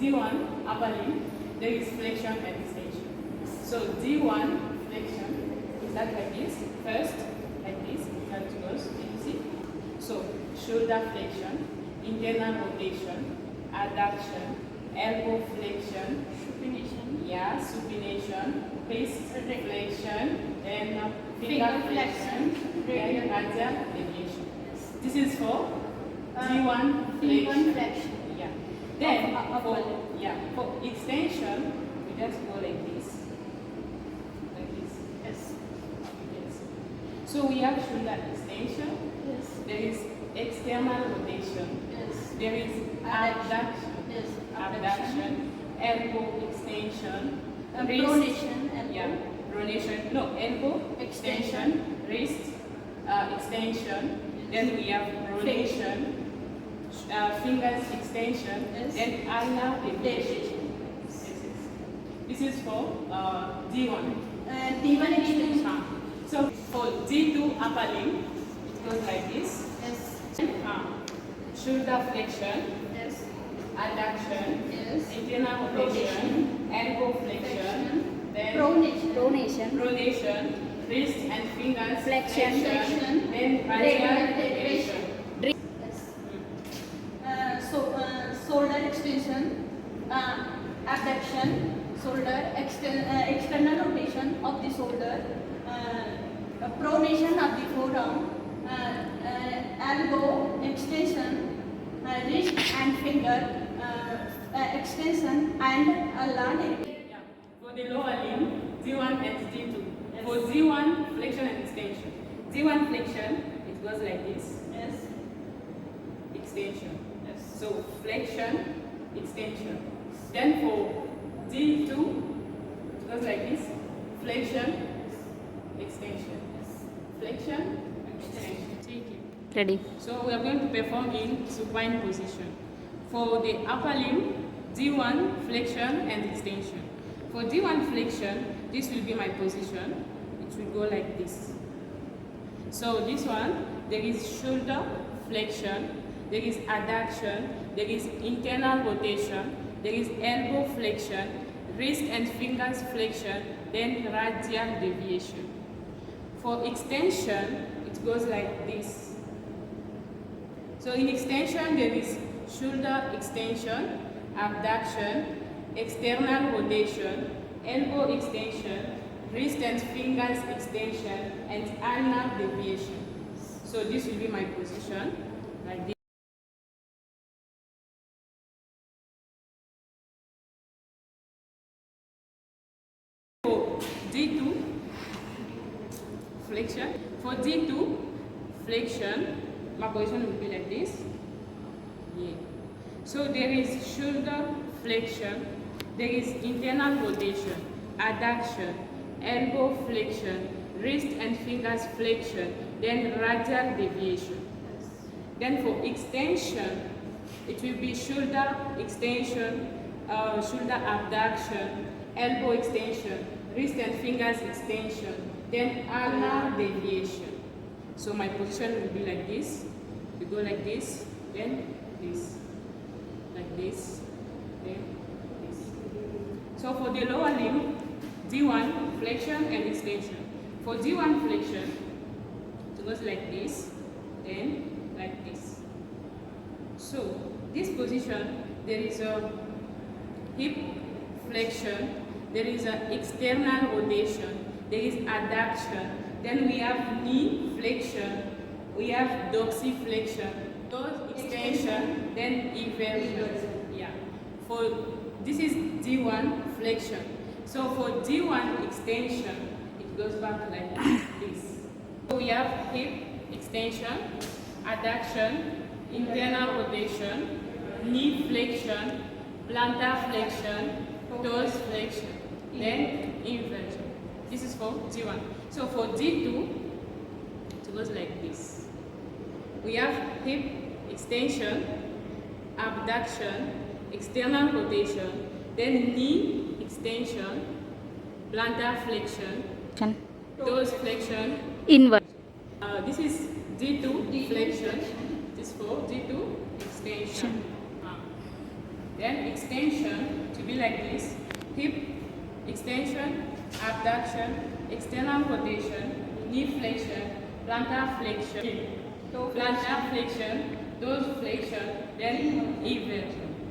D1 upper limb, there is flexion and extension. So D1 flexion is that like this. First, like this, it goes, can you see? So shoulder flexion, internal rotation, adduction, elbow flexion, supination, supination, wrist flexion, then finger flexion, then radial deviation. This is for D1 flexion. Yeah. Then for extension, we just go like this. Like this. Yes. So we have shoulder extension. Yes. There is external rotation. Yes. There is abduction. Yes. Abduction. Elbow extension. Pronation. Pronation. No, elbow extension. Wrist extension. Then we have pronation. Fingers extension. Yes. Then ulnar deviation. This is for D1. D1 extension. So for D2 upper limb, it goes like this. Yes. Shoulder flexion. Yes. Adduction. Yes. Internal rotation. Elbow flexion. Then pronation. Wrist and fingers Flexion. Then radial deviation. Shoulder extension, abduction, external rotation of the shoulder, pronation of the forearm, elbow extension, wrist and finger extension, and ulnar deviation. For the lower limb, D1 and D2. Yes. For D1 flexion and extension. D1 flexion, it goes like this. Yes. Extension. So flexion, extension. Then for D2, it goes like this. Flexion, extension. Flexion, extension. Take it. Ready. So we are going to perform in supine position. For the upper limb, D1 flexion and extension. For D1 flexion, this will be my position. It will go like this. So this one, there is shoulder flexion. There is adduction, there is internal rotation, there is elbow flexion, wrist and fingers flexion, then radial deviation. For extension, it goes like this. So in extension, there is shoulder extension, abduction, external rotation, elbow extension, wrist and fingers extension, and ulnar deviation. So this will be my position, like this. D2 flexion. For D2 flexion, my position will be like this. Yeah. So there is shoulder flexion, there is internal rotation, adduction, elbow flexion, wrist and fingers flexion, then radial deviation. Then for extension, it will be shoulder extension, shoulder abduction, elbow extension, wrist and fingers extension, then ulnar deviation. So my position will be like this. You go like this, then this, like this, then this. So for the lower limb, D1 flexion and extension. For D1 flexion, it goes like this, then like this. So this position, there is a hip flexion, there is an external rotation, there is adduction, then we have knee flexion, we have dorsiflexion, toe extension, then inversion. Yeah. For this is D1 flexion. So for D1 extension, it goes back like this. So we have hip extension, adduction, internal rotation, knee flexion, plantar flexion, toes flexion, then inversion. This is for D1. So for D2, it goes like this. We have hip extension, abduction, external rotation, then knee extension, plantar flexion, toes flexion, Inward. This is D2 flexion. This is for D2 extension. Then extension to be like this, hip extension, abduction, external rotation, knee flexion, plantar flexion, plantar flexion, those flexion, then inversion.